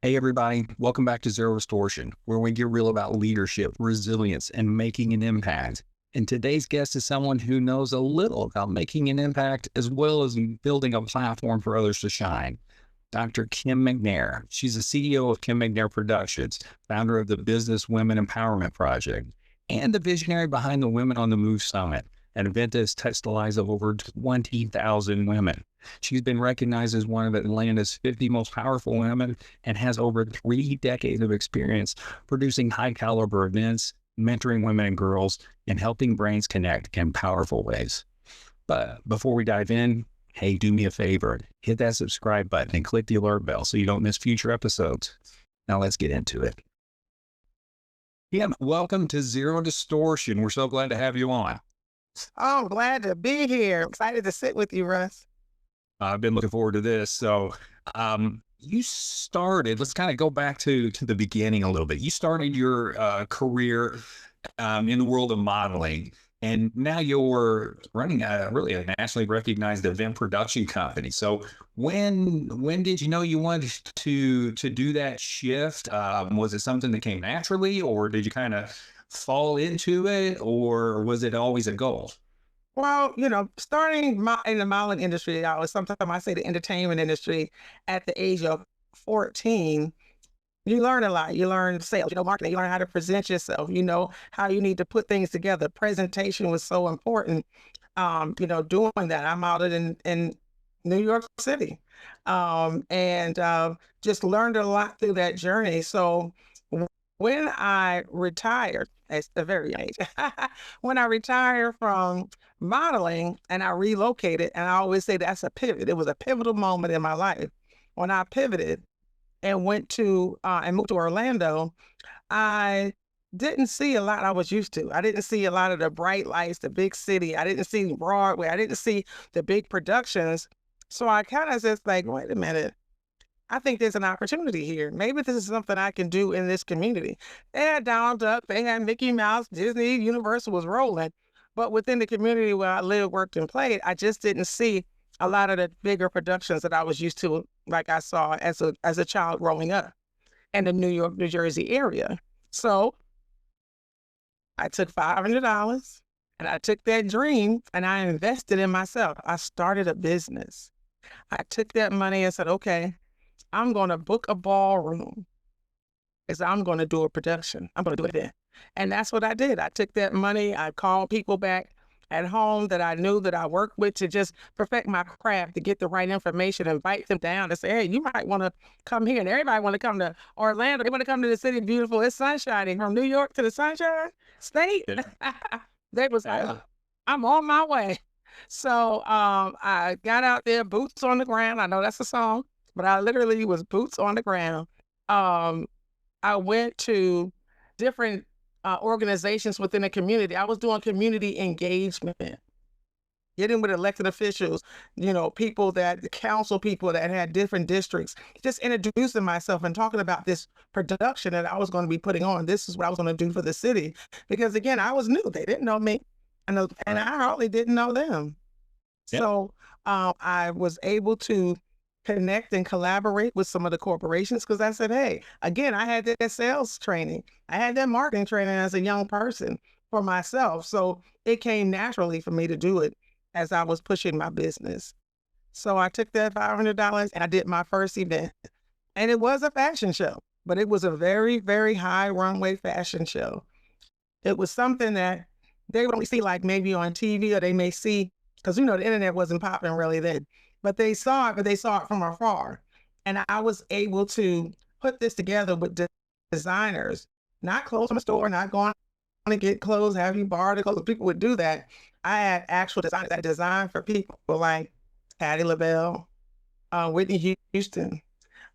Hey, everybody. Welcome back to Zero Distortion, where we get real about leadership, resilience, and making an impact. And today's guest is someone who knows a little about making an impact as well as building a platform for others to shine. Dr. Kim McNair. She's the CEO of Kim McNair Productions, founder of the Business Women Empowerment Project, and the visionary behind the Women on the Move Summit, an event that has touched the lives of over 20,000 women. She's been recognized as one of Atlanta's 50 most powerful women and has over 3 decades of experience producing high caliber events, mentoring women and girls, and helping brains connect in powerful ways. But before we dive in, hey, do me a favor, hit that subscribe button and click the alert bell so you don't miss future episodes. Now let's get into it. Kim, welcome to Zero Distortion. We're so glad to have you on. Oh, I'm glad to be here. Excited to sit with you, Russ. I've been looking forward to this. So, you started, let's kind of go back to the beginning a little bit. You started your career in the world of modeling, and now you're running a nationally recognized event production company. So when did you know you wanted to do that shift? Was it something that came naturally, or did you kind of fall into it, or was it always a goal? Well, starting in the modeling industry, sometimes I say the entertainment industry at the age of 14, you learn a lot. You learn sales, marketing, you learn how to present yourself, how you need to put things together. Presentation was so important. Doing that. I modeled in New York City, and just learned a lot through that journey. So when I retired at a very young age, when I retired from modeling and I relocated, and I always say that's a pivot. It was a pivotal moment in my life. When I pivoted and went to and moved to Orlando, I didn't see a lot I was used to. I didn't see a lot of the bright lights, the big city. I didn't see Broadway. I didn't see the big productions. So I kind of just like, wait a minute. I think there's an opportunity here. Maybe this is something I can do in this community. They had Donald Duck, they had Mickey Mouse, Disney, Universal was rolling. But within the community where I lived, worked, and played, I just didn't see a lot of the bigger productions that I was used to, like I saw as a child growing up in the New York, New Jersey area. So I took $500 and I took that dream and I invested in myself. I started a business. I took that money and said, okay, I'm going to book a ballroom because I'm going to do a production. I'm going to do it then. And that's what I did. I took that money. I called people back at home that I knew that I worked with to just perfect my craft, to get the right information, invite them down and say, hey, you might want to come here. And everybody want to come to Orlando. They want to come to the city beautiful. It's sunshining from New York to the Sunshine State. They was like, I'm on my way. So I got out there, boots on the ground. I know that's a song, but I literally was boots on the ground. I went to different organizations within the community. I was doing community engagement, getting with elected officials, people council people that had different districts, just introducing myself and talking about this production that I was going to be putting on. This is what I was going to do for the city. Because again, I was new. They didn't know me. And I hardly didn't know them. Yep. So I was able to connect and collaborate with some of the corporations because I said, hey, again, I had that sales training. I had that marketing training as a young person for myself. So it came naturally for me to do it as I was pushing my business. So I took that $500 and I did my first event. And it was a fashion show, but it was a very, very high runway fashion show. It was something that they would only see like maybe on TV, or they may see, because the internet wasn't popping really then. But they saw it from afar. And I was able to put this together with designers, not clothes from a store, not going to get clothes, have you borrow the clothes. People would do that. I had actual designers that designed for people like Patti LaBelle, Whitney Houston.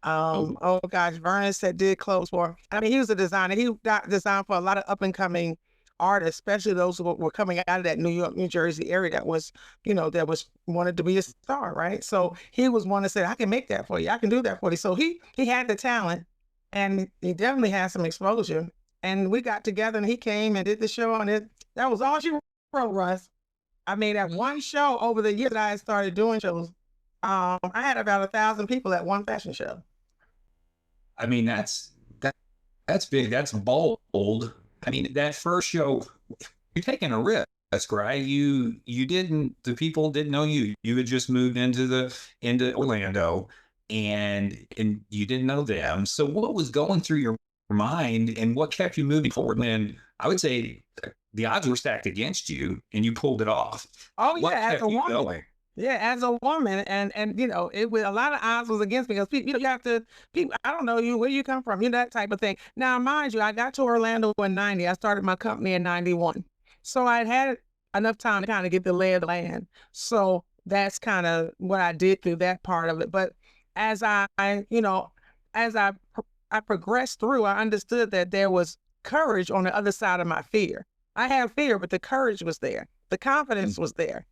Oh gosh, Vernon said did clothes for. I mean, he was a designer. He designed for a lot of up and coming artists, especially those who were coming out of that New York, New Jersey area that was wanted to be a star, right? So he was one that said, I can make that for you. I can do that for you. So he had the talent and he definitely had some exposure. And we got together and he came and did the show and that was all she wrote, Russ. I mean, at one show over the years that I had started doing shows, I had about 1,000 people at one fashion show. I mean, that's big. That's bold. I mean, that first show, you're taking a risk, right? The people didn't know you. You had just moved into Orlando, and you didn't know them. So what was going through your mind, and what kept you moving forward? And I would say the odds were stacked against you, and you pulled it off. Oh What yeah, as kept a you woman. going? Yeah, as a woman, and it was a lot of odds was against me because people, you have to people. I don't know you, where you come from, that type of thing. Now, mind you, I got to Orlando in '90. I started my company in '91, so I had enough time to kind of get the lay of the land. So that's kind of what I did through that part of it. But as as I progressed through, I understood that there was courage on the other side of my fear. I had fear, but the courage was there. The confidence was there.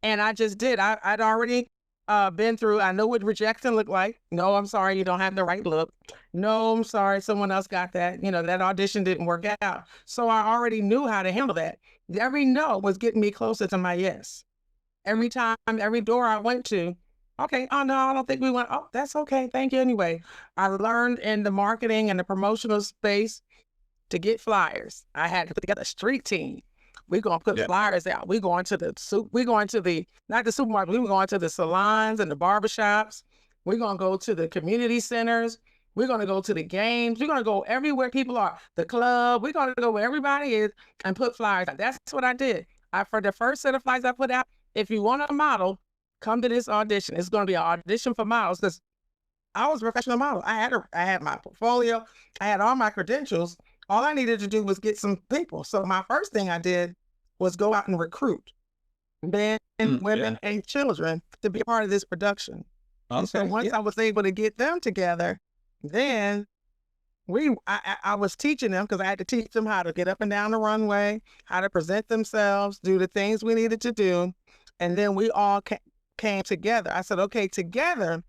And I just did. I'd already been through, I know what rejection looked like. No, I'm sorry, you don't have the right look. No, I'm sorry, someone else got that. That audition didn't work out. So I already knew how to handle that. Every no was getting me closer to my yes. Every time, every door I went to, okay, oh no, I don't think we went. Oh, that's okay. Thank you anyway. I learned in the marketing and the promotional space to get flyers. I had to put together a street team. We're gonna put flyers out. We're going to not the supermarket, we're going to the salons and the barbershops. We're gonna go to the community centers. We're gonna go to the games. We're gonna go everywhere people are. The club. We're gonna go where everybody is and put flyers out. That's what I did. For the first set of flyers I put out, if you want a model, come to this audition. It's gonna be an audition for models because I was a professional model. I had my portfolio. I had all my credentials. All I needed to do was get some people. So my first thing I did was go out and recruit men, women, and children to be a part of this production. Okay, and so once I was able to get them together, then I was teaching them, because I had to teach them how to get up and down the runway, how to present themselves, do the things we needed to do. And then we all came together. I said, okay, together.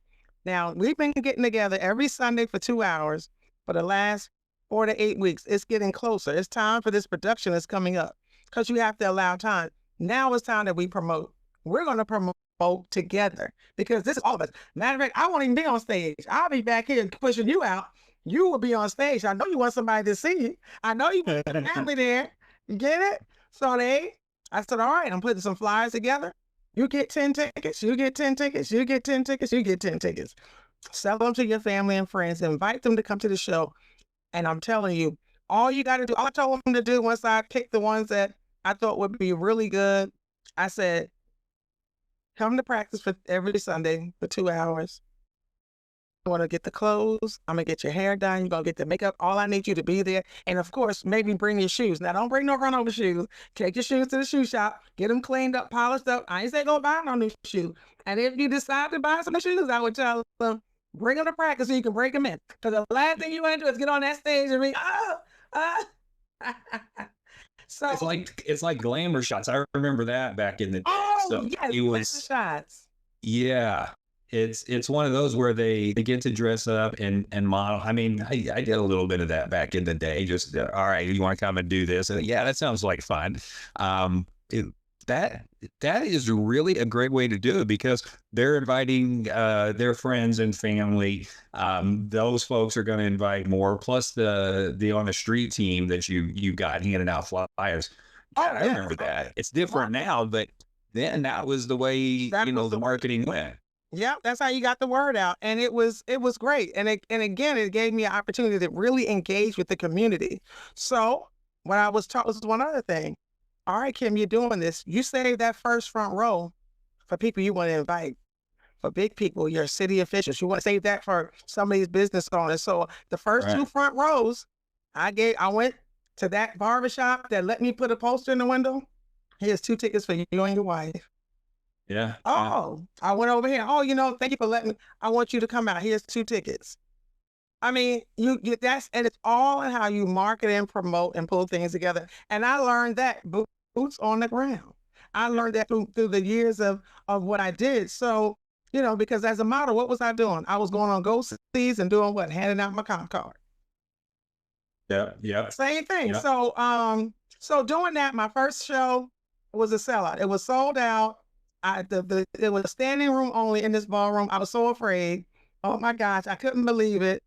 Now, we've been getting together every Sunday for 2 hours for the last 4 to 8 weeks. It's getting closer. It's time for this production that's coming up, because you have to allow time. Now it's time that we promote. We're going to promote together, because this is all of us. Matter of fact, I won't even be on stage. I'll be back here pushing you out. You will be on stage. I know you want somebody to see you. I know you want a family there. You get it? So I said, all right, I'm putting some flyers together. You get 10 tickets. You get 10 tickets. You get 10 tickets. You get 10 tickets. Sell them to your family and friends. Invite them to come to the show. And I'm telling you, all you got to do, all I told them to do once I picked the ones that I thought would be really good, I said, come to practice for every Sunday for 2 hours. I want to get the clothes. I'm going to get your hair done. You're going to get the makeup. All I need you to be there. And of course, maybe bring your shoes. Now, don't bring no run over shoes. Take your shoes to the shoe shop. Get them cleaned up, polished up. I ain't say go buy no new shoes. And if you decide to buy some shoes, I would tell them, bring them to practice so you can break them in. Because the last thing you want to do is get on that stage and be, So it's like glamour shots. I remember that back in the day. Oh, so yes, it was shots. Yeah. It's one of those where they get to dress up and model. I mean, I did a little bit of that back in the day. Just all right, you want to come and do this? And yeah, that sounds like fun. That is really a great way to do it, because they're inviting their friends and family. Those folks are going to invite more. Plus the on the street team that you got handing out flyers. God, I remember that. It's different now, but then that was the way the marketing went. Yeah, that's how you got the word out. And it was great. And again, it gave me an opportunity to really engage with the community. So what I was taught was one other thing. All right, Kim, you're doing this. You save that first front row for people you want to invite, for big people, your city officials. You want to save that for some of these business owners. So the first two front rows, I went to that barbershop that let me put a poster in the window. Here's 2 tickets for you and your wife. Yeah. Oh, I went over here. Oh, thank you for letting me. I want you to come out. Here's 2 tickets. I mean, and it's all in how you market and promote and pull things together. And I learned that boots on the ground. I learned that through the years of what I did. So, because as a model, what was I doing? I was going on Go Sees and doing what? Handing out my comp card. Yeah. Yeah. Same thing. Yeah. So doing that, my first show was a sellout. It was sold out. It was standing room only in this ballroom. I was so afraid. Oh my gosh, I couldn't believe it.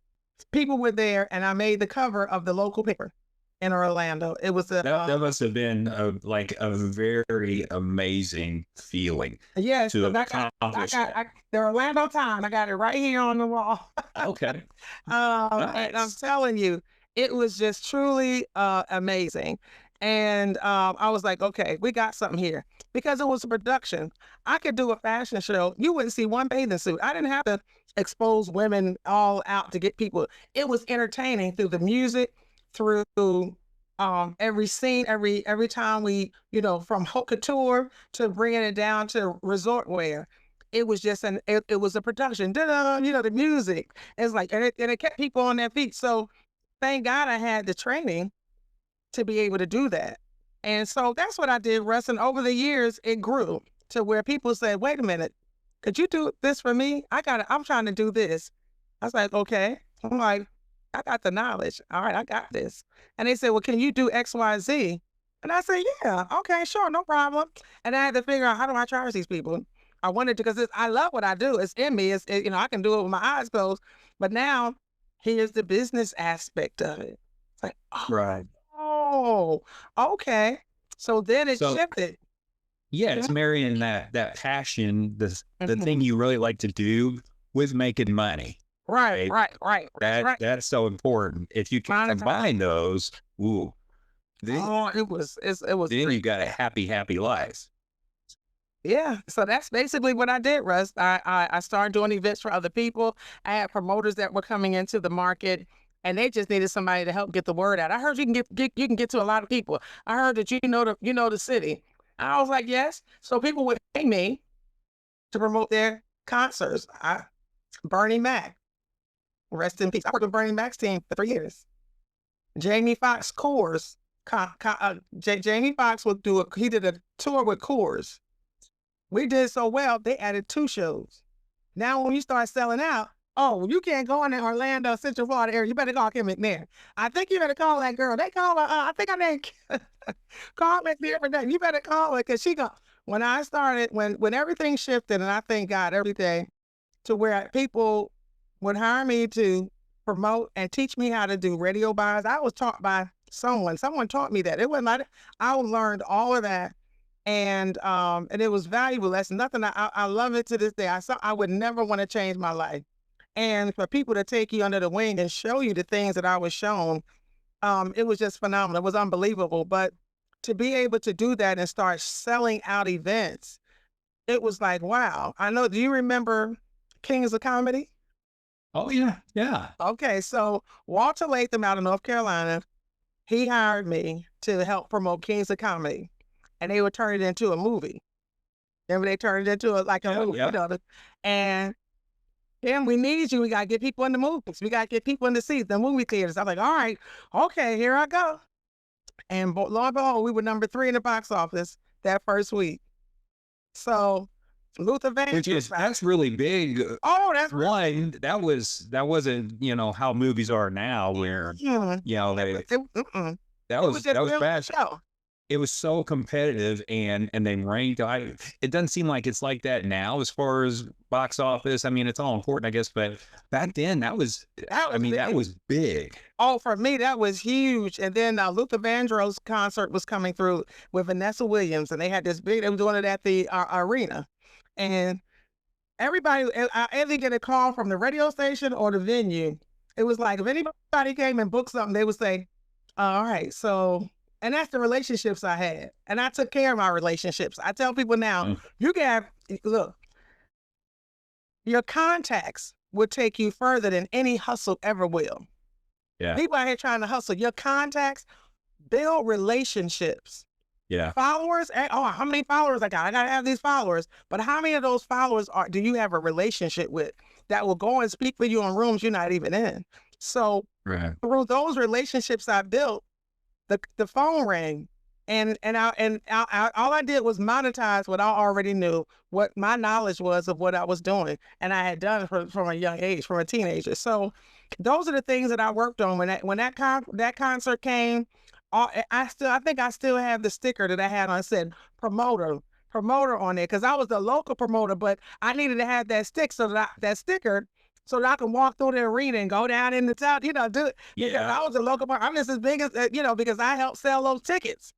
people were there, and I made the cover of the local paper in Orlando. It was that must have been like a very amazing feeling yes, to 'cause I got the Orlando Times. I got it right here on the wall. Okay. And I'm Nice. telling you, it was just truly amazing. And I was like, okay, we got something here because it was a production. I could do a fashion show. You wouldn't see one bathing suit. I didn't have to expose women all out to get people. It was entertaining through the music, through every scene, every time we, from haute couture to bringing it down to resort wear. It was just it was a production. Da-da, the music. It's like, and it kept people on their feet. So thank God I had the training to be able to do that. And so that's what I did, Russ. And over the years, it grew to where people said, wait a minute, could you do this for me? I'm trying to do this. I was like, okay. I'm like, I got the knowledge. All right, I got this. And they said, well, can you do X, Y, Z? And I said, yeah, okay, sure, no problem. And I had to figure out, how do I charge these people? I wanted to, because I love what I do. It's in me. I can do it with my eyes closed. But now here's the business aspect of it. It's like, Right. oh, okay. So then it So shifted. yeah, it's Mhm, marrying that passion, the mhm. thing you really like to do with making money. Right, Right? right. Right. That's so important. If you can Monetize. combine those, ooh, then Oh, it was then you great. got a happy life. Yeah, so that's basically what I did, Russ. I started doing events for other people. I had promoters that were coming into the market, and they just needed somebody to help get the word out. I heard you can you can get to a lot of people. I heard that you know the city. I was like, yes. So people would pay me to promote their concerts. Bernie Mac, rest in peace. I worked with Bernie Mac's team for 3 years. Jamie Foxx Coors, Jamie Foxx would he did a tour with Coors. We did so well, they added 2 shows. Now, when you start selling out, oh, you can't go in the Orlando, Central Florida area. You better call Kim McNair. I think you better call that girl. They call her, I think her name, call McNair for that. You better call her because when I started, when everything shifted, and I thank God every day, to where people would hire me to promote and teach me how to do radio buys. I was taught by someone. Someone taught me that. It wasn't like I learned all of that, and it was valuable. That's nothing. I love it to this day. I would never want to change my life. And for people to take you under the wing and show you the things that I was shown, it was just phenomenal. It was unbelievable. But to be able to do that and start selling out events, it was like, wow. I know. Do you remember Kings of Comedy? Oh yeah, yeah. Okay, so Walter Latham out of North Carolina, he hired me to help promote Kings of Comedy, and they would turn it into a movie. Remember, they turned it into like a Yeah, movie, yeah. and then we need you. We gotta get people in the movies. We gotta get people in the seats, the movie theaters. I'm like, all right, okay, here I go. And lo and behold, we were number 3 in the box office that first week. So Luther Which Vandross. is that's really big. Oh, that's One, that wasn't, how movies are now where, mm, that it was was just that was really a fast. show. It was so competitive and then ranked. It doesn't seem like it's like that now as far as box office. I mean, it's all important, I guess, but back then that was, That was that big. was big. Oh, for me, that was huge. And then Luther Vandross concert was coming through with Vanessa Williams, and they had this big. They were doing it at the arena, and everybody. I either get a call from the radio station or the venue. It was like if anybody came and booked something, they would say, "All right, so." And that's the relationships I had, and I took care of my relationships. I tell people now, Mm, you can have look, your contacts will take you further than any hustle ever will. yeah, People out here trying to hustle. Your contacts build relationships. yeah, Followers, oh, how many followers I got? I gotta have these followers. But how many of those followers do you have a relationship with that will go and speak for you in rooms you're not even in? So right. through those relationships I built, the phone rang, all I did was monetize what I already knew, what my knowledge was of what I was doing, and I had done from a young age, from a teenager. So those are the things that I worked on that concert came. I think I still have the sticker that I had on. It said promoter on it because I was the local promoter, but I needed to have that sticker so that I can walk through the arena and go down in the town, do it. Because I was a local part. I'm just as big as, because I helped sell those tickets,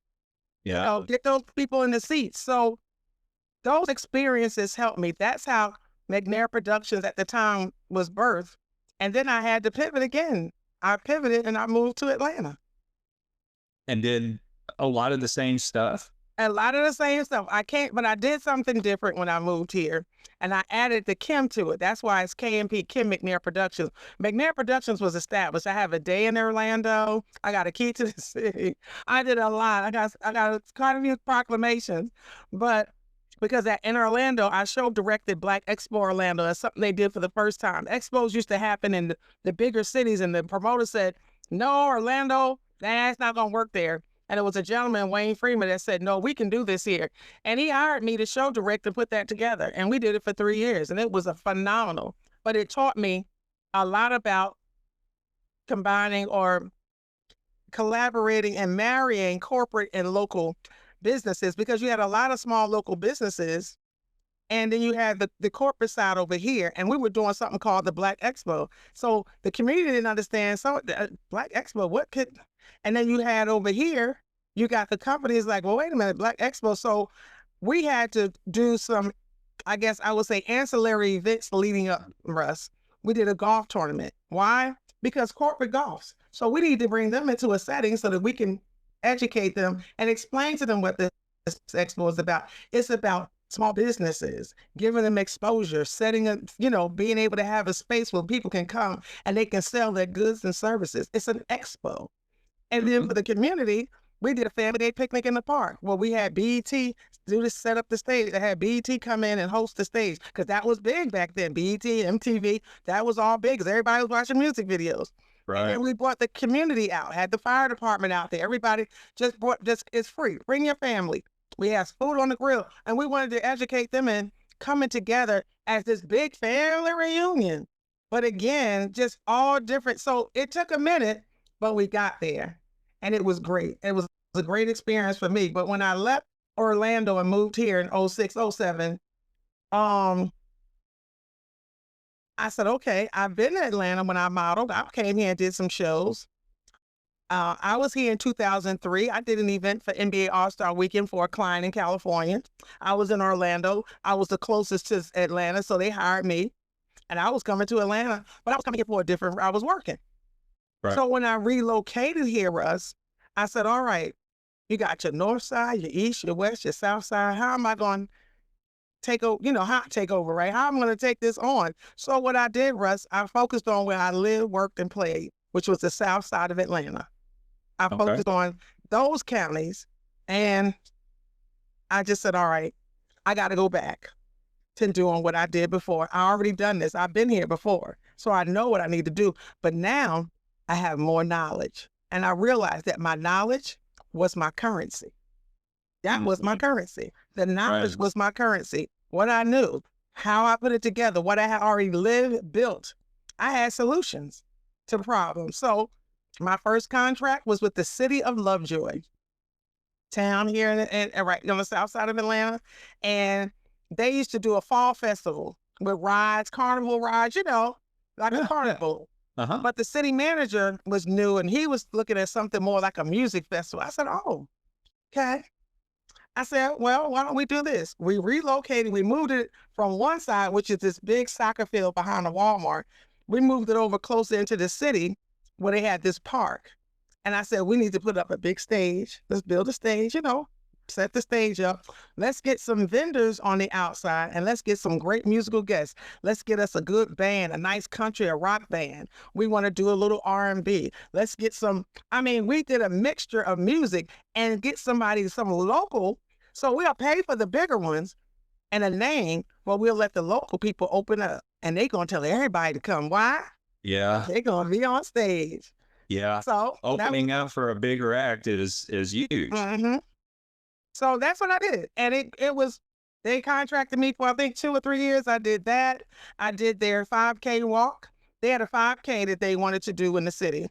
get those people in the seats. So those experiences helped me. That's how McNair Productions at the time was birthed. And then I had to pivot again. I pivoted and I moved to Atlanta. And did a lot of the same stuff? A lot of the same stuff. But I did something different when I moved here, and I added the Kim to it. That's why it's KMP, Kim McNair Productions. McNair Productions was established. I have a day in Orlando. I got a key to the city. I did a lot. I got quite a few proclamations, but because in Orlando, I show directed Black Expo Orlando. That's something they did for the first time. Expos used to happen in the bigger cities, and the promoter said, no, Orlando, that's not going to work there. And it was a gentleman, Wayne Freeman, that said, no, we can do this here. And he hired me to show direct and put that together. And we did it for 3 years. And it was a phenomenal. But it taught me a lot about combining or collaborating and marrying corporate and local businesses, because you had a lot of small local businesses. And then you had the corporate side over here. And we were doing something called the Black Expo. So the community didn't understand. So Black Expo, what could... And then you had over here, you got the companies like, well, wait a minute, Black Expo. So we had to do some, I guess I would say, ancillary events leading up, Russ. We did a golf tournament. Why? Because corporate golfs. So we need to bring them into a setting so that we can educate them and explain to them what this expo is about. It's about small businesses, giving them exposure, setting up, being able to have a space where people can come and they can sell their goods and services. It's an expo. And then for the community, we did a family day picnic in the park where we had BET set up the stage. I had BET come in and host the stage because that was big back then. BET, MTV, that was all big because everybody was watching music videos. Right. And we brought the community out, had the fire department out there. Everybody it's free. Bring your family. We had food on the grill. And we wanted to educate them in coming together as this big family reunion. But again, just all different. So it took a minute, but we got there. And it was great. It was a great experience for me. But when I left Orlando and moved here in 06, 07, I said, okay, I've been to Atlanta when I modeled. I came here and did some shows. I was here in 2003. I did an event for NBA All-Star Weekend for a client in California. I was in Orlando. I was the closest to Atlanta, so they hired me. And I was coming to Atlanta, but I was coming here for I was working. Right. So when I relocated here, Russ, I said, all right, you got your north side, your east, your west, your south side. How am I going to take over, take over, right? How am I going to take this on? So what I did, Russ, I focused on where I lived, worked, and played, which was the south side of Atlanta. I focused on those counties, and I just said, all right, I got to go back to doing what I did before. I already done this. I've been here before, so I know what I need to do. But now I have more knowledge, and I realized that my knowledge was my currency. That was my currency. The knowledge was my currency. What I knew, how I put it together, what I had already lived, built. I had solutions to problems. So my first contract was with the city of Lovejoy, town here right on the south side of Atlanta. And they used to do a fall festival with rides, carnival rides, like a carnival. Uh-huh. But the city manager was new, and he was looking at something more like a music festival. I said, oh, okay. I said, well, why don't we do this? We relocated. We moved it from one side, which is this big soccer field behind the Walmart. We moved it over closer into the city where they had this park. And I said, we need to put up a big stage. Let's build a stage, set the stage up. Let's get some vendors on the outside, and let's get some great musical guests. Let's get us a good band, a nice country, a rock band. We want to do a little R&B. Let's get we did a mixture of music and get some local. So we'll pay for the bigger ones and a name, but we'll let the local people open up, and they're going to tell everybody to come. Why? Yeah. They're going to be on stage. Yeah. So opening up for a bigger act is huge. Mm-hmm. So that's what I did. And they contracted me for, I think, 2 or 3 years. I did that. I did their 5K walk. They had a 5K that they wanted to do in the city.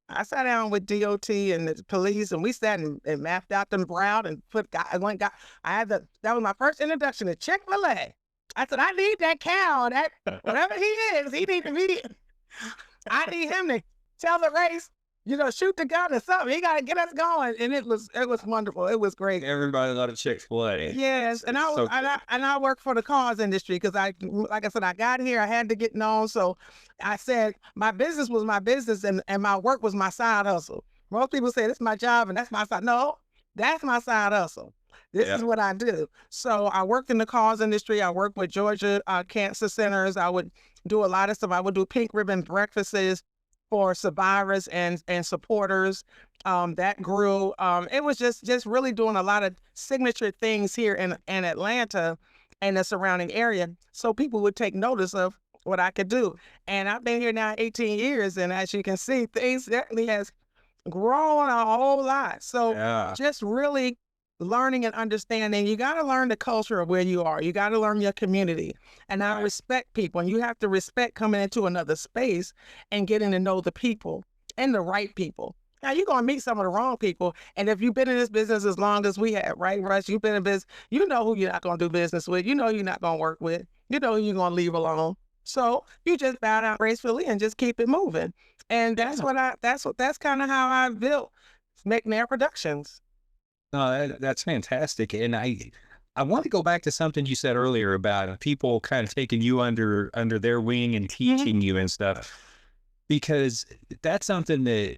I sat down with DOT and the police, and we sat and mapped out them route and that was my first introduction to Chick-fil-A. I said, I need that cow. That whatever he is, he need to be. I need him to tell the race, shoot the gun or something. He got to get us going. And it was wonderful. It was great. Everybody loved Chick-fil-A. Yes, and I work for the cars industry because like I said, I got here, I had to get known. So I said my business was my business and my work was my side hustle. Most people say this is my job and that's my side. No, that's my side hustle. This is what I do. So I worked in the cars industry. I worked with Georgia cancer centers. I would do a lot of stuff. I would do pink ribbon breakfasts for survivors and supporters. That grew. It was just really doing a lot of signature things here in Atlanta and the surrounding area, so people would take notice of what I could do. And I've been here now 18 years, and as you can see, things certainly has grown a whole lot. So just really learning and understanding, you got to learn the culture of where you are. You got to learn your community. And I respect people. And you have to respect coming into another space and getting to know the people and the right people. Now, you're going to meet some of the wrong people. And if you've been in this business as long as we have, right, Russ? You've been in business. You know who you're not going to do business with. You know you're not going to work with. You know who you're going to leave alone. So you just bow down gracefully and just keep it moving. And that's kind of how I built McNair Productions. No, that's fantastic. And I want to go back to something you said earlier about people kind of taking you under their wing and teaching you and stuff, because that's something that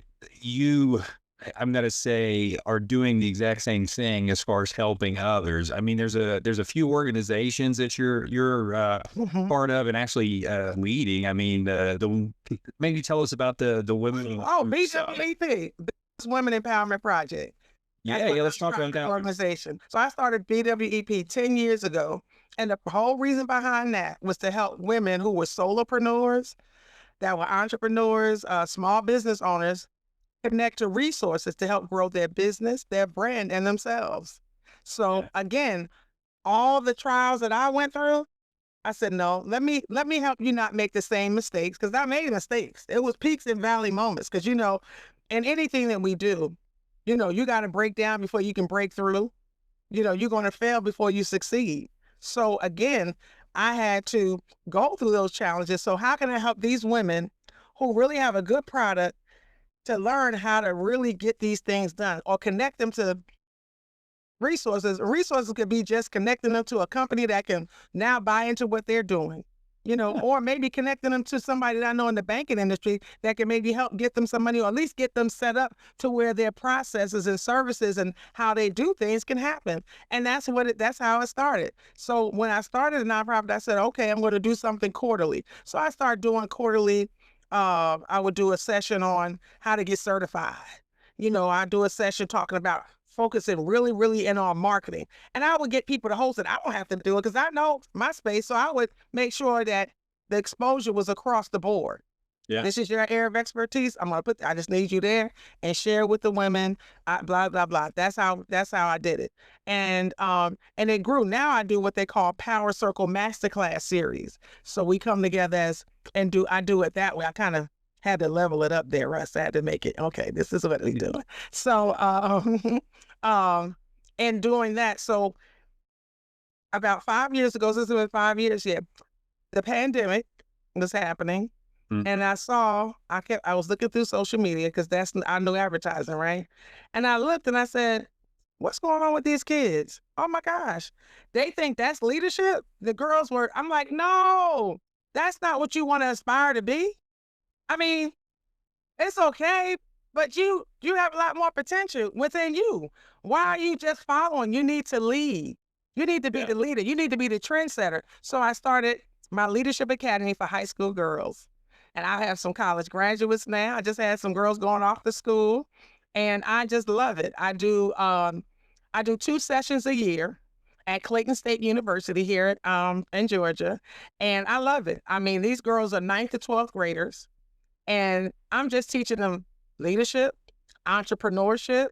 I'm going to say, are doing the exact same thing as far as helping others. I mean, there's a few organizations that you're part of and actually leading. I mean, maybe tell us about the women. Oh, BWEP, Women Empowerment Project. Yeah, let's talk about that organization. So I started BWEP 10 years ago, and the whole reason behind that was to help women who were solopreneurs, that were entrepreneurs, small business owners, connect to resources to help grow their business, their brand, and themselves. So again, all the trials that I went through, I said, no, let me help you not make the same mistakes, because I made mistakes. It was peaks and valley moments, because in anything that we do, you got to break down before you can break through. You're going to fail before you succeed. So again, I had to go through those challenges. So how can I help these women who really have a good product to learn how to really get these things done, or connect them to resources? Resources could be just connecting them to a company that can now buy into what they're doing. Or maybe connecting them to somebody that I know in the banking industry that can maybe help get them some money, or at least get them set up to where their processes and services and how they do things can happen. And that's how it started. So when I started a nonprofit, I said, okay, I'm going to do something quarterly. So I started doing quarterly. I would do a session on how to get certified. I do a session talking about focusing really, really in on marketing. And I would get people to host it. I don't have to do it because I know my space. So I would make sure that the exposure was across the board. Yeah. This is your area of expertise. I just need you there and share with the women, blah, blah, blah. That's how I did it. And it grew. Now I do what they call Power Circle Masterclass series. So we come together I do it that way. I kind of had to level it up there, Russ. I had to make it, okay, this is what we do. So, and doing that. So about 5 years ago, this has been 5 years yet, the pandemic was happening. And I was looking through social media because I know advertising, right? And I looked and I said, what's going on with these kids? Oh my gosh. They think that's leadership? I'm like, no, that's not what you want to aspire to be. I mean, it's okay, but you have a lot more potential within you. Why are you just following? You need to lead. You need to be the leader. You need to be the trendsetter. So I started my Leadership Academy for high school girls. And I have some college graduates now. I just had some girls going off to school, and I just love it. I do 2 sessions a year at Clayton State University here in Georgia, and I love it. I mean, these girls are 9th to 12th graders, and I'm just teaching them leadership, entrepreneurship,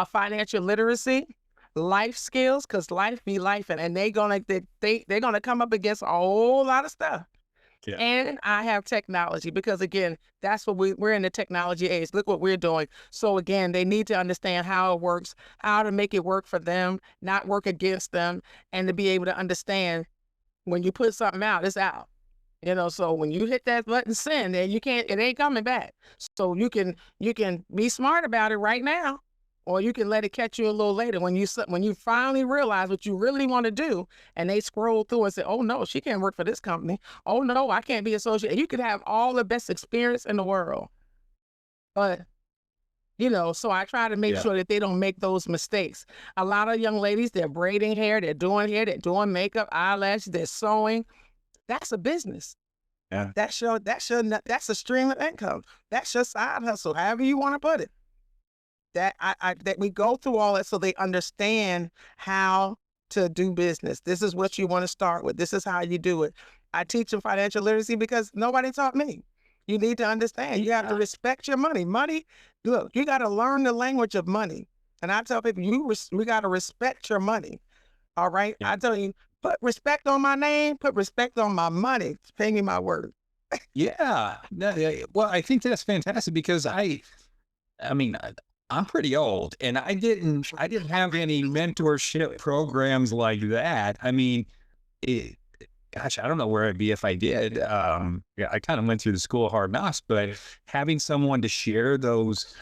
financial literacy, life skills, because life be life, and they're gonna come up against a whole lot of stuff. Yeah. And I have technology because, again, that's what we're in the technology age. Look what we're doing. So, again, they need to understand how it works, how to make it work for them, not work against them, and to be able to understand When you put something out, it's out. So when you hit that button send, then it ain't coming back. So you can be smart about it right now, or you can let it catch you a little later when you finally realize what you really want to do, and they scroll through and say, oh no, she can't work for this company. Oh no, I can't be associated. You could have all the best experience in the world. But so I try to make sure that they don't make those mistakes. A lot of young ladies, they're braiding hair, they're doing makeup, eyelashes, they're sewing. That's a business. Yeah. That's a stream of income. That's your side hustle, however you want to put it. That we go through all that so they understand how to do business. This is what you want to start with. This is how you do it. I teach them financial literacy because nobody taught me. You need to understand. You have to respect your money. Money, look, you got to learn the language of money. And I tell people, we got to respect your money. All right? Yeah. I tell you, put respect on my name, put respect on my money. Pay me my word. Yeah. Well, I think that's fantastic because I mean, I'm pretty old and I didn't have any mentorship programs like that. I mean, gosh, I don't know where I'd be if I did. I kind of went through the school of hard knocks, but having someone to share those,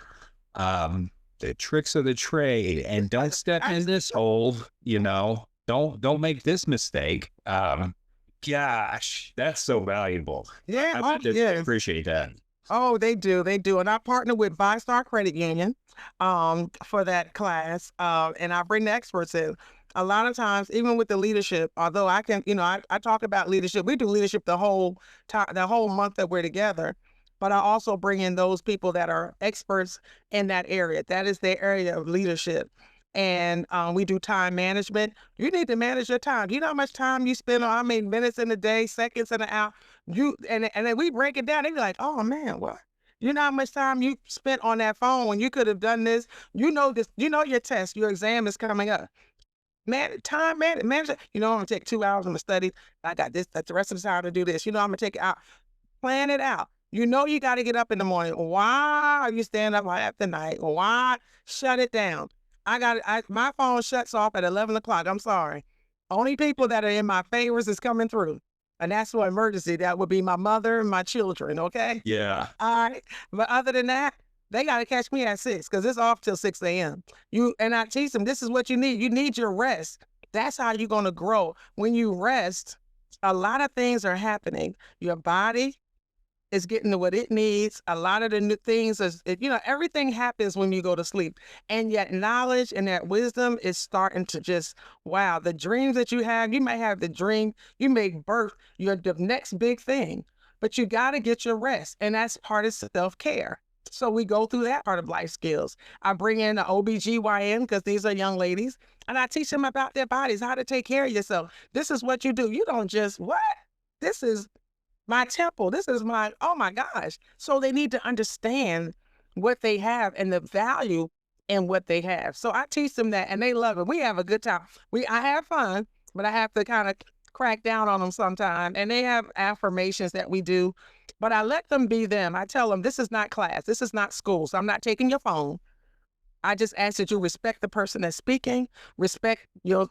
the tricks of the trade and don't step in this hole, don't make this mistake. Gosh, that's so valuable. Yeah. I appreciate that. Oh, they do. And I partner with VyStar Credit Union for that class. And I bring the experts in. A lot of times, even with the leadership, although I can, I talk about leadership. We do leadership the whole month that we're together. But I also bring in those people that are experts in that area. That is their area of leadership. And we do time management. You need to manage your time. You know how much time you spend on, minutes in a day, seconds in an hour. And then we break it down. They be like, oh man, what? You know how much time you spent on that phone when you could have done this? Your test, your exam is coming up. Time management. I'm gonna take 2 hours, I'm gonna study. I got this, the rest of the time to do this. I'm gonna take it out. Plan it out. You got to get up in the morning. Why are you staying up after night? Why? Shut it down. My phone shuts off at 11 o'clock. I'm sorry. Only people that are in my favors is coming through. And that's for emergency. That would be my mother and my children, okay? Yeah. All right. But other than that, they got to catch me at 6 because it's off till 6 a.m. And I teach them, this is what you need. You need your rest. That's how you're going to grow. When you rest, a lot of things are happening. Your body is getting to what it needs. A lot of the new things everything happens when you go to sleep. And yet knowledge and that wisdom is starting to the dreams that you have, you might have the dream, you may birth the next big thing, but you got to get your rest. And that's part of self-care. So we go through that part of life skills. I bring in the OBGYN because these are young ladies, and I teach them about their bodies, how to take care of yourself. This is what you do. You don't just, this is my temple. This is oh my gosh. So they need to understand what they have and the value in what they have. So I teach them that and they love it. We have a good time. I have fun, but I have to kind of crack down on them sometimes. And they have affirmations that we do, but I let them be them. I tell them, this is not class. This is not school. So I'm not taking your phone. I just ask that you respect the person that's speaking, respect your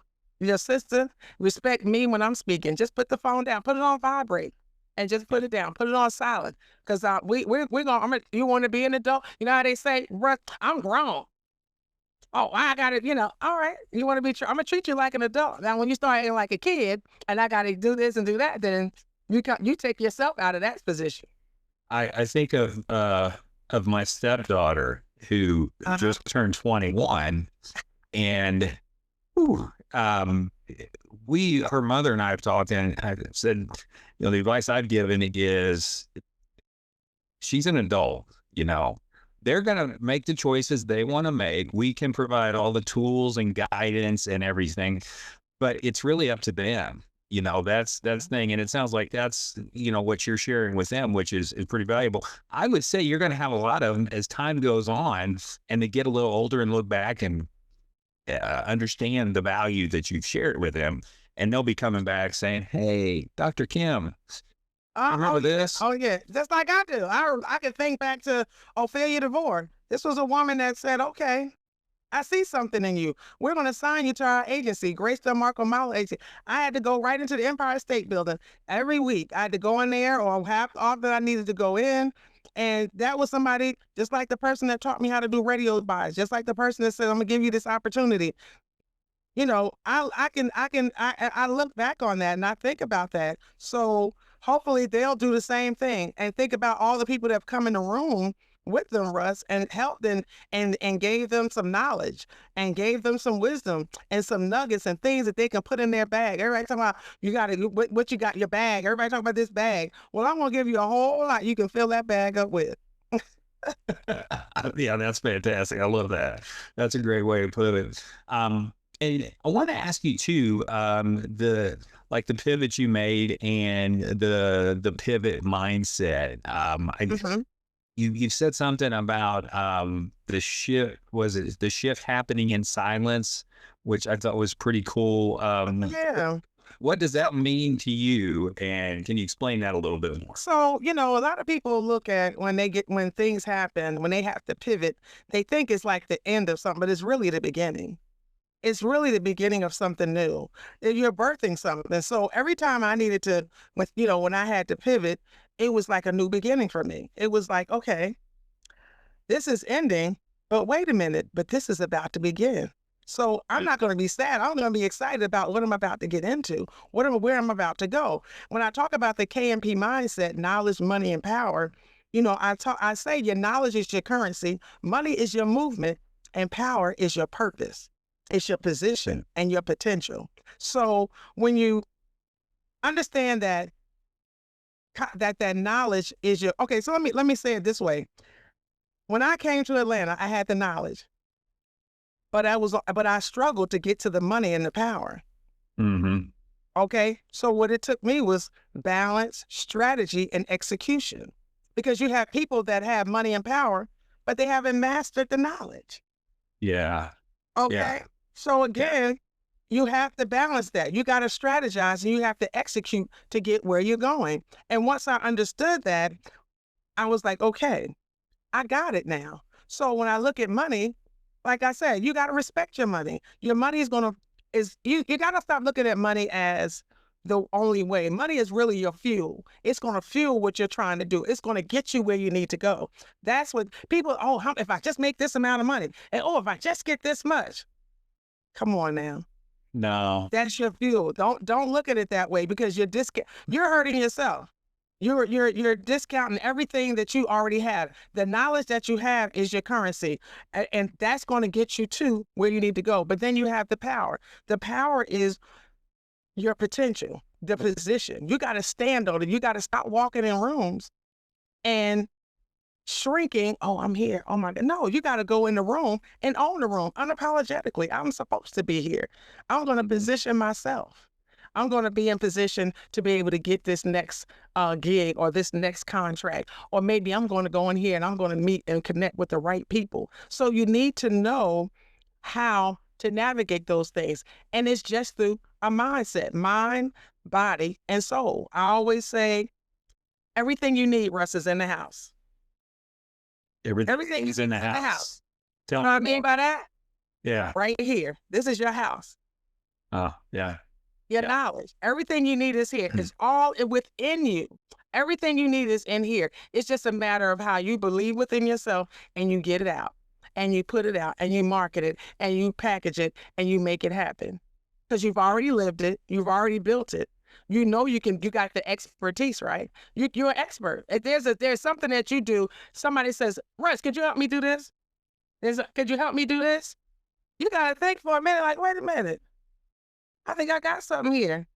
sister, respect me when I'm speaking. Just put the phone down, put it on vibrate. And just put it down, put it on silent. Because we're going, you want to be an adult? You know how they say, Russ, I'm grown. Oh, I got it, all right. You want to be, I'm going to treat you like an adult. Now, when you start acting like a kid and I got to do this and do that, then you take yourself out of that position. I think of my stepdaughter who just turned 21 and her mother and I have talked and I've said, the advice I've given is she's an adult, they're going to make the choices they want to make. We can provide all the tools and guidance and everything, but it's really up to them. That's the thing. And it sounds like that's, what you're sharing with them, which is pretty valuable. I would say you're going to have a lot of them as time goes on and they get a little older and look back and understand the value that you've shared with them. And they'll be coming back saying, hey, Dr. Kim, remember this? Oh, yeah. Just like I do. I can think back to Ophelia DeVore. This was a woman that said, okay, I see something in you. We're going to assign you to our agency, Grace Del Marco Model Agency. I had to go right into the Empire State Building every week. I had to go in there or have all that I needed to go in. And that was somebody just like the person that taught me how to do radio buys, just like the person that said, I'm gonna give you this opportunity. You know, I look back on that and I think about that. So hopefully they'll do the same thing and think about all the people that have come in the room with them, Russ, and helped them and gave them some knowledge and gave them some wisdom and some nuggets and things that they can put in their bag. Everybody talking about you got it, what you got in your bag. Everybody talking about this bag. Well, I'm gonna give you a whole lot you can fill that bag up with. Yeah, that's fantastic. I love that. That's a great way to put it. And I want to ask you too, the pivot you made and the pivot mindset. You've said something about the shift. Was it the shift happening in silence, which I thought was pretty cool. Yeah. What does that mean to you? And can you explain that a little bit more? So, you know, a lot of people look at when things happen, when they have to pivot, they think it's like the end of something, but it's really the beginning. It's really the beginning of something new. You're birthing something. So every time I needed to, when I had to pivot, it was like a new beginning for me. It was like, okay, this is ending, but wait a minute, but this is about to begin. So I'm not going to be sad. I'm going to be excited about what I'm about to get into, where I'm about to go. When I talk about the KMP mindset, knowledge, money, and power, you know, I say your knowledge is your currency, money is your movement, and power is your purpose. It's your position and your potential. So when you understand that knowledge is your, okay, so let me say it this way. When I came to Atlanta, I had the knowledge, but I struggled to get to the money and the power. Mm-hmm. Okay. So what it took me was balance, strategy, and execution, because you have people that have money and power, but they haven't mastered the knowledge. Yeah. Okay. Yeah. So again, you have to balance that. You got to strategize and you have to execute to get where you're going. And once I understood that, I was like, okay, I got it now. So when I look at money, like I said, you got to respect your money. Your money you got to stop looking at money as the only way. Money is really your fuel. It's going to fuel what you're trying to do. It's going to get you where you need to go. That's what people, if I just make this amount of money, and if I just get this much. Come on now. No. That's your fuel. Don't look at it that way, because you're hurting yourself. You're discounting everything that you already have. The knowledge that you have is your currency, and that's going to get you to where you need to go. But then you have the power. The power is your potential, the position. You got to stand on it. You got to stop walking in rooms and shrinking. Oh, I'm here. Oh my God. No, you got to go in the room and own the room unapologetically. I'm supposed to be here. I'm going to position myself. I'm going to be in position to be able to get this next gig or this next contract, or maybe I'm going to go in here and I'm going to meet and connect with the right people. So you need to know how to navigate those things. And it's just through a mindset, mind, body, and soul. I always say everything you need, Russ, is in the house. Everything is in the house. You know what I mean by that? Yeah. Right here. This is your house. Oh, yeah. Your knowledge. Everything you need is here. It's all within you. Everything you need is in here. It's just a matter of how you believe within yourself and you get it out and you put it out and you market it and you package it and you make it happen. Because you've already lived it. You've already built it. You know you got the expertise, right? You're an expert. If there's something that you do, somebody says, Russ, could you help me do this? Could you help me do this? You got to think for a minute, like, wait a minute. I think I got something here.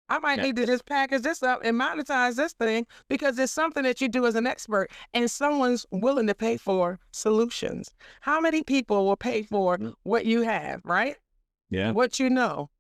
I might need to just package this up and monetize this thing, because it's something that you do as an expert and someone's willing to pay for solutions. How many people will pay for what you have, right? Yeah. What you know.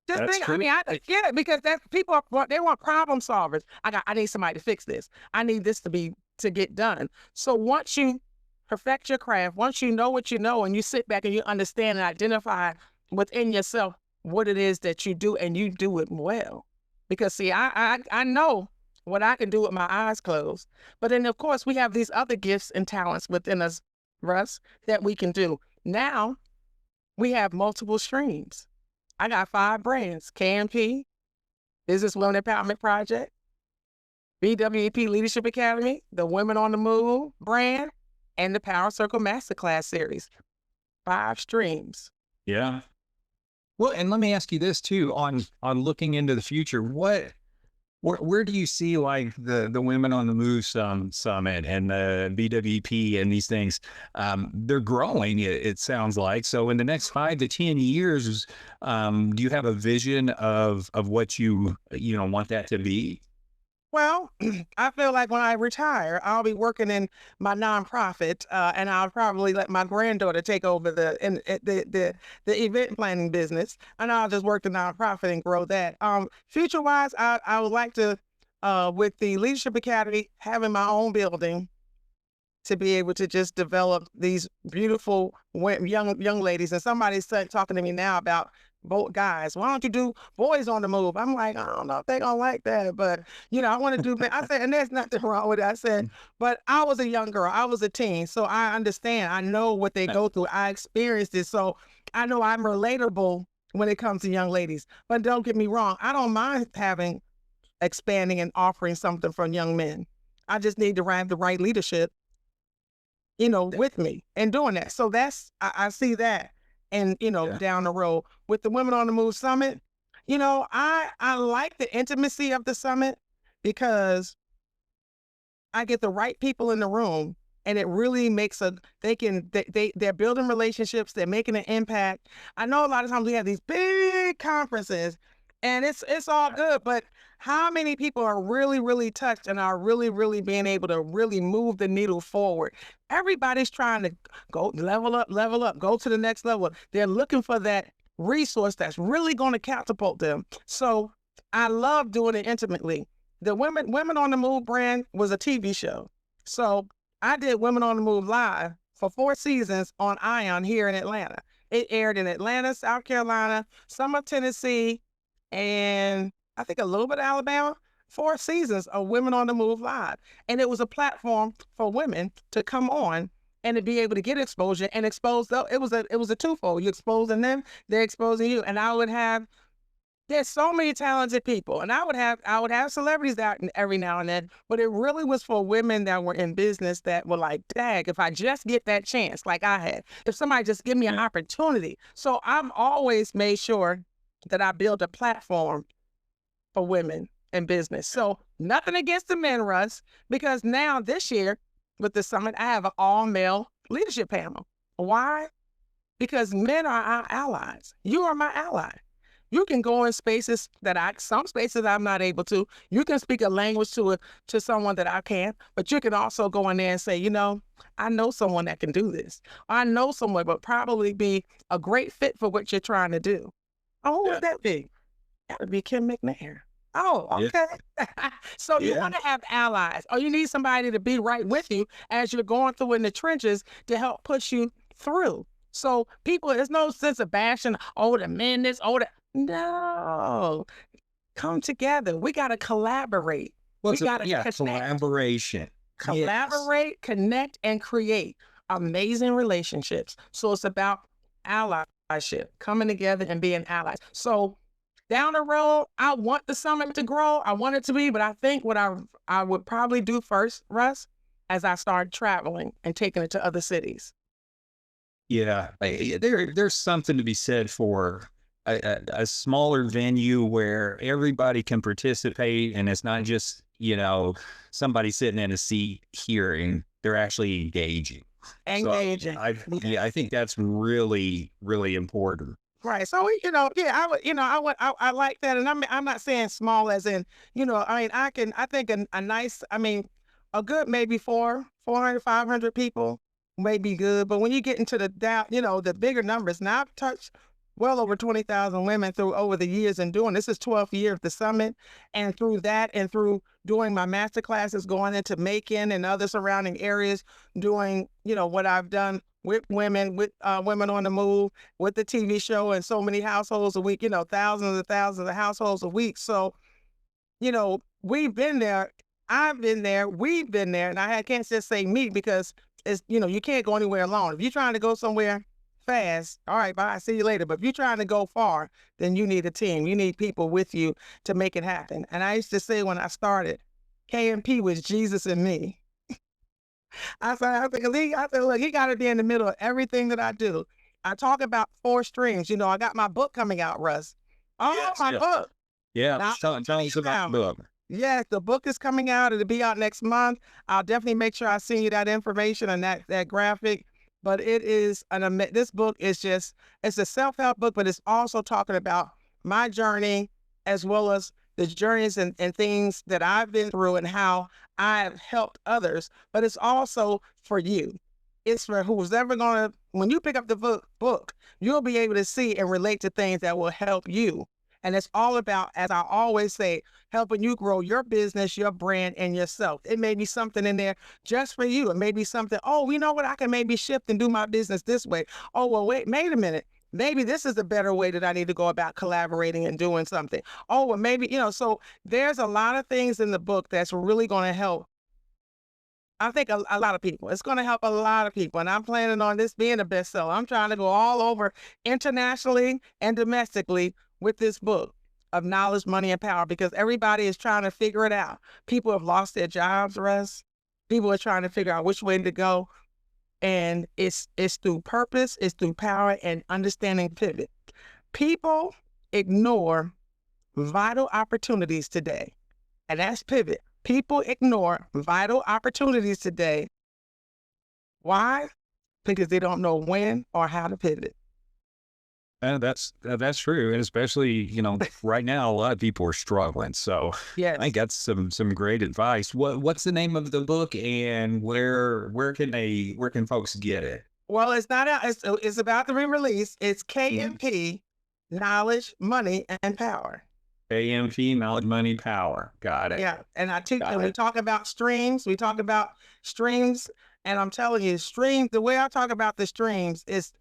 Just think, true. I mean, I get it, because they want problem solvers. I need somebody to fix this. I need this to get done. So once you perfect your craft, once you know what you know, and you sit back and you understand and identify within yourself what it is that you do, and you do it well. Because see, I know what I can do with my eyes closed. But then of course we have these other gifts and talents within us, Russ, that we can do. Now we have multiple streams. I got 5 brands: KMP, Business Women Empowerment Project, BWEP Leadership Academy, the Women on the Move brand, and the Power Circle Masterclass series. 5 streams. Yeah. Well, and let me ask you this too, on looking into the future, where do you see like the Women on the Move summit and the BWP and these things? They're growing, it sounds like. So in the next 5 to 10 years, do you have a vision of what you want that to be? Well, I feel like when I retire, I'll be working in my nonprofit, and I'll probably let my granddaughter take over the event planning business, and I'll just work the nonprofit and grow that. Future wise, I would like to, with the Leadership Academy, having my own building to be able to just develop these beautiful young ladies. And somebody's talking to me now about both guys. Why don't you do Boys on the Move? I'm like, I don't know if they're gonna like that, but I want to do. I said, and there's nothing wrong with it. I said, but I was a young girl. I was a teen, so I understand. I know what they go through. I experienced it, so I know I'm relatable when it comes to young ladies. But don't get me wrong, I don't mind expanding and offering something for young men. I just need to have the right leadership, with me and doing that. So I see that. And, down the road with the Women on the Move Summit, I like the intimacy of the summit because I get the right people in the room, and it really makes they're building relationships. They're making an impact. I know a lot of times we have these big conferences and it's all good, but how many people are really, really touched and are really, really being able to really move the needle forward? Everybody's trying to go level up, go to the next level. They're looking for that resource that's really going to catapult them. So I love doing it intimately. The Women on the Move brand was a TV show. So I did Women on the Move live for 4 seasons on ION here in Atlanta. It aired in Atlanta, South Carolina, some of Tennessee, and I think a little bit of Alabama. 4 seasons of Women on the Move live. And it was a platform for women to come on and to be able to get exposure and expose them. It was a twofold. You're exposing them, they're exposing you. And there's so many talented people. And I would have celebrities out every now and then, but it really was for women that were in business that were like, dag, if I just get that chance like I had, if somebody just give me an opportunity. So I've always made sure that I build a platform for women in business. So nothing against the men, Russ, because now this year with the summit, I have an all-male leadership panel. Why? Because men are our allies. You are my ally. You can go in spaces some spaces I'm not able to. You can speak a language to someone that I can't, but you can also go in there and say, I know someone that can do this. I know someone would probably be a great fit for what you're trying to do. Oh, who would that be? That would be Kim McNair. Oh, okay. Yeah. So you want to have allies, or you need somebody to be right with you as you're going through in the trenches to help push you through. So there's no sense of bashing, the men, no. Come together. We got to collaborate. Collaboration. Collaborate, connect, and create amazing relationships. So it's about allyship, coming together and being allies. So down the road, I want the summit to grow. I want it to be, but I think what I would probably do first, Russ, as I start traveling and taking it to other cities. Yeah, there's something to be said for a smaller venue where everybody can participate, and it's not just somebody sitting in a seat hearing; they're actually engaging. Engaging. So I think that's really, really important. Right. So I like that, and I'm not saying small as in I think a nice a good maybe 400, 500 people may be good, but when you get into the bigger numbers, now I've touched well over 20,000 women over the years and doing this is 12th year of the summit, and through that and through doing my master classes, going into Macon and other surrounding areas, doing what I've done with women, with Women on the Move, with the TV show, and so many households a week, thousands and thousands of households a week. So, we've been there, I've been there, we've been there, and I can't just say me because it's, you can't go anywhere alone. If you're trying to go somewhere, fast, all right, bye, see you later. But if you're trying to go far, then you need a team. You need people with you to make it happen. And I used to say when I started, KMP was Jesus and me. I said, look, he got to be in the middle of everything that I do. I talk about 4 streams. You know, I got my book coming out, Russ. Oh, Yes, my yes. book. Yeah, Now, tell us about the book. yes, the book is coming out. It'll be out next month. I'll definitely make sure I send you that information and that graphic. But it is this book is just, it's a self-help book, but it's also talking about my journey as well as the journeys and things that I've been through and how I've helped others. But it's also for you. It's for who's ever going to, when you pick up the book, you'll be able to see and relate to things that will help you. And it's all about, as I always say, helping you grow your business, your brand, and yourself. It may be something in there just for you. It may be something, oh, you know what? I can maybe shift and do my business this way. Oh, well, wait a minute. Maybe this is a better way that I need to go about collaborating and doing something. Oh, well, maybe, so there's a lot of things in the book that's really going to help. I think a lot of people. It's going to help a lot of people. And I'm planning on this being a bestseller. I'm trying to go all over internationally and domestically with this book of knowledge, money, and power, because everybody is trying to figure it out. People have lost their jobs, Russ. People are trying to figure out which way to go. And it's through purpose, it's through power and understanding pivot. People ignore vital opportunities today. And that's pivot. People ignore vital opportunities today. Why? Because they don't know when or how to pivot. And that's true. And especially, right now, a lot of people are struggling. So yes. I think that's some great advice. What's the name of the book and where can folks get it? Well, it's not out. It's about to be released. It's KMP, Knowledge, Money, and Power. KMP, Knowledge, Money, Power. Got it. Yeah. And we talk about streams. We talk about streams. And I'm telling you, streams, the way I talk about the streams is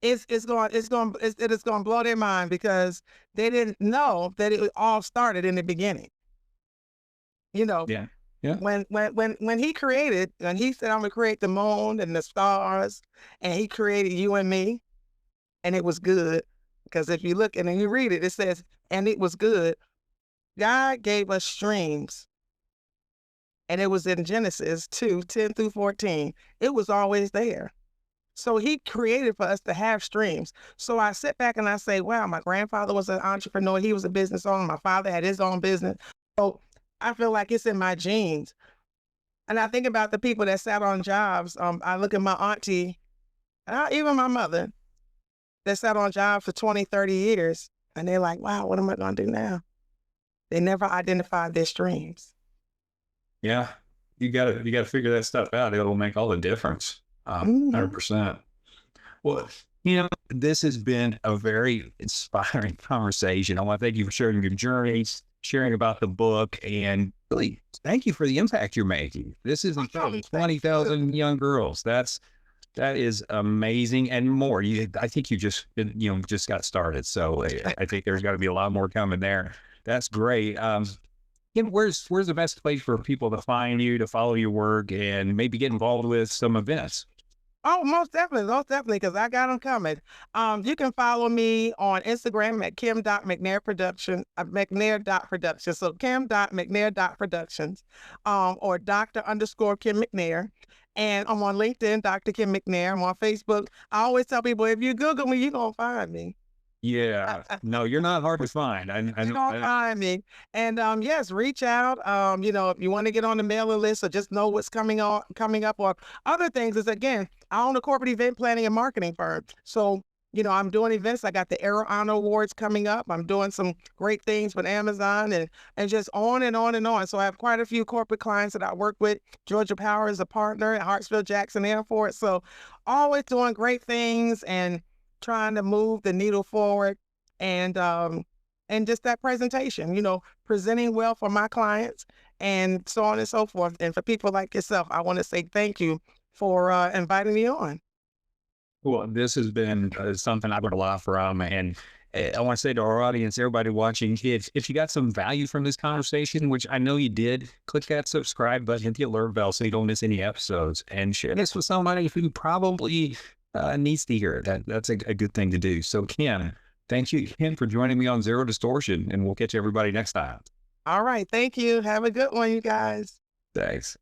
it's going to blow their mind, because they didn't know that it all started in the beginning. Yeah. Yeah. When he created, and he said, I'm going to create the moon and the stars, and he created you and me, and it was good. Because if you look and then you read it, it says, and it was good. God gave us streams. And it was in Genesis 2:10-14. It was always there. So he created for us to have streams. So I sit back and I say, wow, my grandfather was an entrepreneur. He was a business owner. My father had his own business. So I feel like it's in my genes. And I think about the people that sat on jobs. I look at my auntie, even my mother, that sat on jobs for 20, 30 years. And they're like, wow, what am I going to do now? They never identified their streams. Yeah. You gotta figure that stuff out. It'll make all the difference. 100%. Well, this has been a very inspiring conversation. I want to thank you for sharing your journeys, sharing about the book, and really thank you for the impact you're making. This is 20,000 young girls. That is amazing, and more. I think you just got started. So I think there's got to be a lot more coming there. That's great. Where's the best place for people to find you, to follow your work, and maybe get involved with some events? Oh, most definitely, because I got them coming. You can follow me on Instagram at Kim.McNair McNair.production. So Kim.McNair.productions, or Dr._Kim McNair. And I'm on LinkedIn, Dr. Kim McNair. I'm on Facebook. I always tell people, if you Google me, you're going to find me. Yeah. No, you're not hard to find. I You don't find me. And yes, reach out. If you want to get on the mailing list or just know what's coming up, or other things, is, again, I own a corporate event planning and marketing firm. So, I'm doing events. I got the Aero Honor Awards coming up. I'm doing some great things with Amazon and just on and on and on. So I have quite a few corporate clients that I work with. Georgia Power is a partner at Hartsfield-Jackson Airport. So always doing great things and trying to move the needle forward, and just that presentation, presenting well for my clients, and so on and so forth. And for people like yourself, I want to say thank you for inviting me on. Well, this has been something I've learned a lot from, and I want to say to our audience, everybody watching, if you got some value from this conversation, which I know you did, click that subscribe button, hit the alert bell so you don't miss any episodes, and share this with somebody who probably needs to hear it. That's a good thing to do. So Ken, thank you again for joining me on Zero Distortion, and we'll catch everybody next time. All right. Thank you. Have a good one, you guys. Thanks.